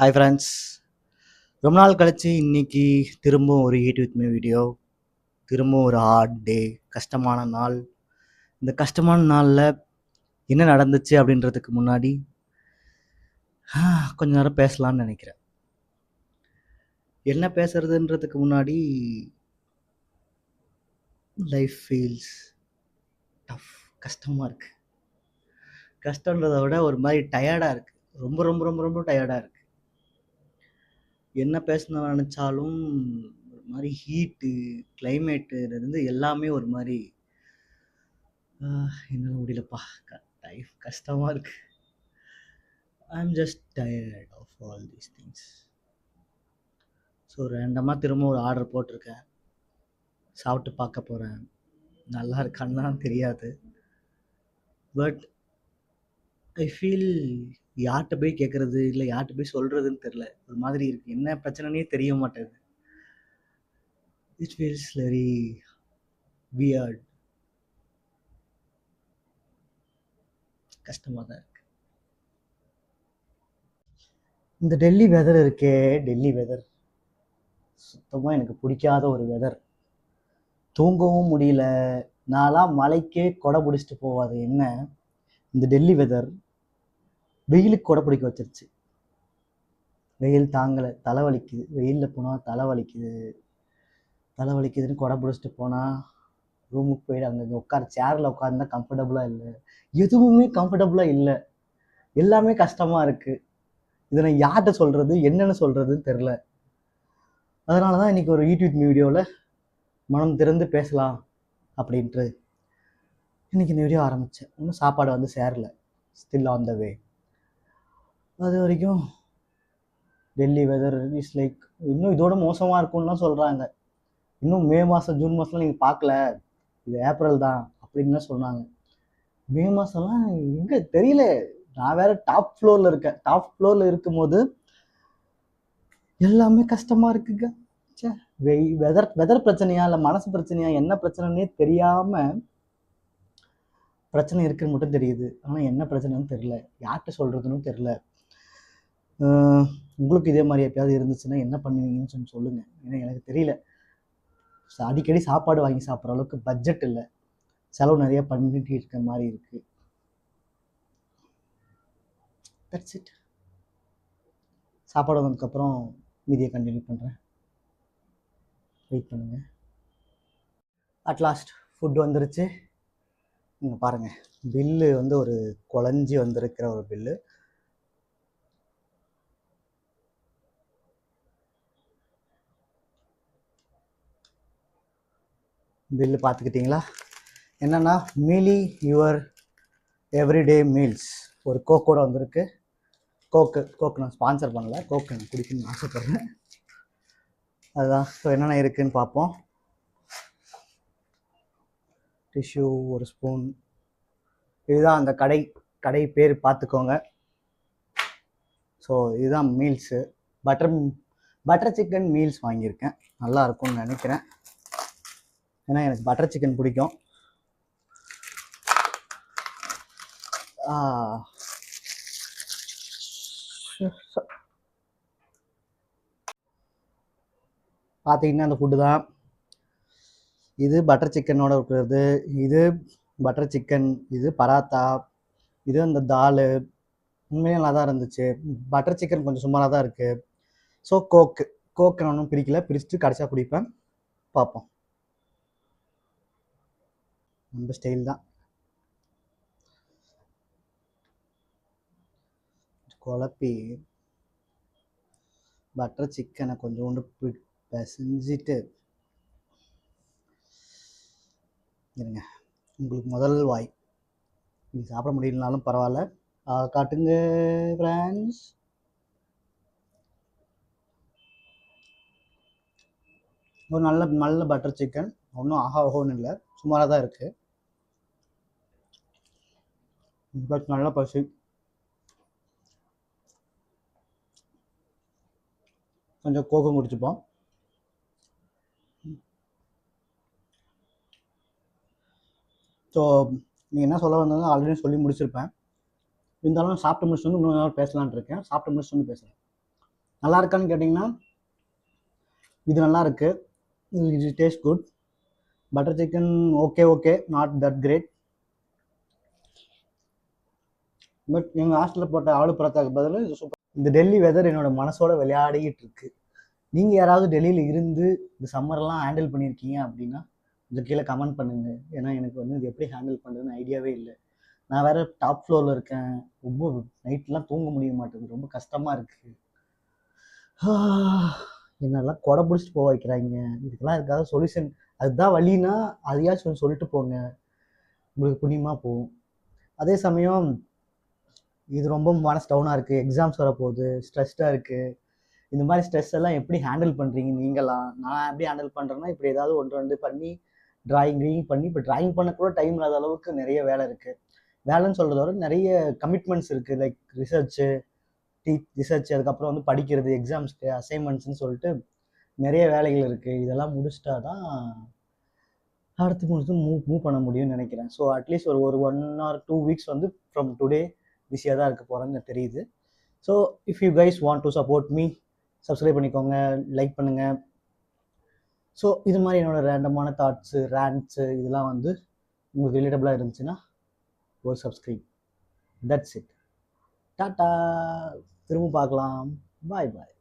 Hi friends, ரொம்ப நாள் கழிச்சு இன்னைக்கு திரும்பவும் ஒரு ஈட் வித் மீ வீடியோ. திரும்பவும் ஒரு ஹார்ட் டே, கஷ்டமான நாள். இந்த கஷ்டமான நாளில் என்ன நடந்துச்சு அப்படின்றதுக்கு முன்னாடி கொஞ்ச நேரம் பேசலாம்னு நினைக்கிறேன். என்ன பேசுறதுன்றதுக்கு முன்னாடி லைஃப் ஃபீல்ஸ் டஃப், கஷ்டமாக இருக்குது. கஷ்டன்றதை விட ஒரு மாதிரி டயர்டாக இருக்குது. ரொம்ப ரொம்ப ரொம்ப ரொம்ப டயர்டாக இருக்குது. என்ன பேசணும்னு நினச்சாலும் ஒரு மாதிரி ஹீட்டு, கிளைமேட்டுலேருந்து எல்லாமே ஒரு மாதிரி என்னால் முடியலப்பா. லைஃப் கஷ்டமாக இருக்கு. I am just tired of all these things. So ரேண்டமாக திரும்ப ஒரு ஆர்டர் போட்டிருக்கேன். சாப்பிட்டு பார்க்க போகிறேன். நல்லா இருக்கான்னு தான் தெரியாது. பட் ஐ ஃபீல் யார்கிட்ட போய் கேட்குறது, இல்லை யார்கிட்ட போய் சொல்கிறதுன்னு தெரில. ஒரு மாதிரி இருக்குது. என்ன பிரச்சனைனே தெரிய மாட்டேது. It feels very weird. கஷ்டமாக தான் இருக்கு. இந்த டெல்லி வெதர் இருக்கே, டெல்லி வெதர் சுத்தமாக எனக்கு பிடிக்காத ஒரு வெதர். தூங்கவும் முடியல. நான்லாம் மலைக்கே கொடை பிடிச்சிட்டு போவாது என்ன, இந்த டெல்லி வெதர் வெயிலுக்கு கொடை பிடிக்க வச்சிருச்சு. வெயில் தாங்கலை, தலைவலிக்குது. வெயிலில் போனால் தலைவலிக்குதுன்னு கொடை பிடிச்சிட்டு போனால் ரூமுக்கு போயிட்டு அங்கே உட்கார சேரில் உட்காந்துருந்தா கம்ஃபர்டபுளாக இல்லை. எதுவுமே கம்ஃபர்டபுளாக இல்லை. எல்லாமே கஷ்டமாக இருக்குது. இதை நான் யார்கிட்ட சொல்கிறது, என்னென்னு சொல்கிறதுன்னு தெரில. அதனால தான் இன்றைக்கி ஒரு யூடியூப் வீடியோவில் மனம் திறந்து பேசலாம் அப்படின்ட்டு இன்றைக்கி இந்த வீடியோ ஆரம்பித்தேன். இன்னும் சாப்பாடு வந்து சேரல, ஸ்டில் ஆன் த வே. அது வரைக்கும் டெல்லி வெதர் இஸ் லைக் இன்னும் இதோட மோசமாக இருக்கும்லாம் சொல்கிறாங்க. இன்னும் மே மாதம் ஜூன் மாதம்லாம் நீங்கள் பார்க்கல, இது ஏப்ரல் தான் அப்படின்னு சொன்னாங்க. மே மாதம்லாம் எங்கே தெரியல. நான் வேறு டாப் ஃப்ளோரில் இருக்கேன். டாப் ஃப்ளோரில் இருக்கும்போது எல்லாமே கஷ்டமாக இருக்குங்க. சே, வெதர் பிரச்சனையா இல்லை மனசு பிரச்சனையா என்ன பிரச்சனைன்னே தெரியாமல் பிரச்சனை இருக்குன்னு மட்டும் தெரியுது. ஆனால் என்ன பிரச்சனைன்னு தெரில, யார்கிட்ட சொல்கிறதுன்னு தெரில. உங்களுக்கு இதே மாதிரி எப்பயாவது இருந்துச்சுன்னா என்ன பண்ணுவீங்கன்னு சொல்லி சொல்லுங்கள். ஏன்னா எனக்கு தெரியல. அடிக்கடி சாப்பாடு வாங்கி சாப்பிட்ற அளவுக்கு பட்ஜெட் இல்லை. செலவு நிறைய பண்ணிட்டு இருக்க மாதிரி இருக்குது. That's it. சாப்பாடு வந்ததுக்கப்புறம் மீதியை கண்டினியூ பண்ணுறேன். வெயிட் பண்ணுங்கள். அட்லாஸ்ட் ஃபுட் வந்துருச்சு. நீங்கள் பாருங்கள், பில்லு வந்து ஒரு குழஞ்சி வந்திருக்கிற ஒரு பில்லு. பில்லு பார்த்துக்கிட்டிங்களா? என்னென்னா மீலி யுவர் எவ்ரிடே மீல்ஸ். ஒரு கோக்கோட வந்திருக்கு. கோக்கு நான் ஸ்பான்சர் பண்ணலை. கோக்கு நான் குடிக்கணும்னு ஆசைப்பட்றேன். அதுதான். ஸோ என்னென்ன இருக்குதுன்னு பார்ப்போம். டிஷ்யூ ஒரு ஸ்பூன். இதுதான் அந்த கடை பேர் பார்த்துக்கோங்க. ஸோ இதுதான் மீல்ஸு. பட்டர் சிக்கன் மீல்ஸ் வாங்கியிருக்கேன். நல்லா இருக்கும்னு நினைக்கிறேன். ஏன்னா எனக்கு பட்டர் சிக்கன் பிடிக்கும். பார்த்தீங்கன்னா அந்த ஃபுட்டு தான். இது பட்டர் சிக்கனோட இருக்கிறது. இது பட்டர் சிக்கன், இது பராத்தா, இது அந்த தால். உண்மையாக நல்லா தான் இருந்துச்சு. பட்டர் சிக்கன் கொஞ்சம் சுமாராக தான் இருக்குது. ஸோ கோக்கு நான் ஒன்றும் பிரிக்கல, பிரிச்சுட்டு கடைசியாக குடிப்பேன். பார்ப்போம். நம்ம ஸ்டைல் தான். குழப்பி பட்டர் சிக்கனை கொஞ்சோண்டு பிசைஞ்சிட்டு இருங்க. உங்களுக்கு முதல் வாய். நீங்கள் சாப்பிட முடியலனாலும் பரவாயில்ல, காட்டுங்க ஃப்ரெண்ட்ஸ். ஒரு நல்ல பட்டர் சிக்கன். ஒன்றும் ஓஹோன்னு இல்லை, சுமாராக தான் இருக்குது. பட் நல்ல பசி. கொஞ்சம் கோகம் குடிச்சுப்போம். ஸோ நீங்கள் என்ன சொல்ல வந்தது ஆல்ரெடி சொல்லி முடிச்சிருப்பேன். இருந்தாலும் சாப்பிட்டு முடிச்சுட்டு வந்து இன்னொரு நாள் பேசலான் இருக்கேன். சாப்பிட்டு முடிச்சுட்டு வந்து பேசுகிறேன். நல்லா இருக்கான்னு கேட்டிங்கன்னா இது நல்லா இருக்கு, இது taste good. Butter chicken okay okay, not that great. But எங்கள் ஹாஸ்டலில் போட்ட ஆளு பரோட்டாக்கு பதில் இது சூப்பர். இந்த டெல்லி வெதர் என்னோட மனசோட விளையாடிக்கிட்டு இருக்கு. நீங்கள் யாராவது டெல்லியில் இருந்து இந்த சம்மர்லாம் ஹேண்டில் பண்ணியிருக்கீங்க அப்படின்னா கொஞ்சம் கீழே கமெண்ட் பண்ணுங்க. ஏன்னா எனக்கு வந்து இது எப்படி ஹேண்டில் பண்ணுறதுன்னு ஐடியாவே இல்லை. நான் வேற டாப் ஃப்ளோரில் இருக்கேன், ரொம்ப நைட்லாம் தூங்க முடிய மாட்டேங்குது, ரொம்ப கஷ்டமாக இருக்குது. என்னெல்லாம் கொடை பிடிச்சிட்டு போக வைக்கிறாங்க. இதுக்கெல்லாம் இருக்காத சொல்யூஷன், அதுதான் வழின்னா அதையாச்சும் சொல்லிட்டு போங்க, உங்களுக்கு புண்ணியமாக போகும். அதே சமயம் இது ரொம்ப மனசு டவுனாக இருக்குது, எக்ஸாம்ஸ் வரப்போகுது, ஸ்ட்ரெஸ்டாக இருக்குது. இந்த மாதிரி ஸ்ட்ரெஸ் எல்லாம் எப்படி ஹேண்டில் பண்ணுறீங்க நீங்களாம்? நான் எப்படி ஹேண்டில் பண்ணுறேன்னா, இப்படி ஏதாவது ஒன்று ரெண்டு பண்ணி ட்ராயிங் பண்ணி, இப்போ ட்ராயிங் பண்ண கூட டைம் இல்லாத அளவுக்கு நிறைய வேலை இருக்குது. வேலைன்னு சொல்கிறத விட நிறைய கமிட்மெண்ட்ஸ் இருக்குது. லைக் ரிசர்ச், அதுக்கப்புறம் வந்து படிக்கிறது, எக்ஸாம்ஸ்க்கு அசைன்மெண்ட்ஸ்ன்னு சொல்லிட்டு நிறைய வேலைகள் இருக்குது. இதெல்லாம் முடிச்சிட்டா தான் அடுத்து மூவ் பண்ண முடியும்னு நினைக்கிறேன். ஸோ அட்லீஸ்ட் ஒரு 1 or 2 வீக்ஸ் வந்து ஃப்ரம் டுடே பிஸியாக தான் இருக்க போகிறேன்னு தெரியுது. So if you guys want to support me, subscribe பண்ணிக்கோங்க, லைக் பண்ணுங்கள். ஸோ இது மாதிரி என்னோடய ரேண்டமான தாட்ஸு, ரேண்ட்ஸு இதெல்லாம் வந்து உங்களுக்கு ரிலேட்டபுளாக இருந்துச்சுன்னா ஒரு சப்ஸ்கிரைப். That's it. டாட்டா. திரும்ப பார்க்கலாம். பாய் பாய்.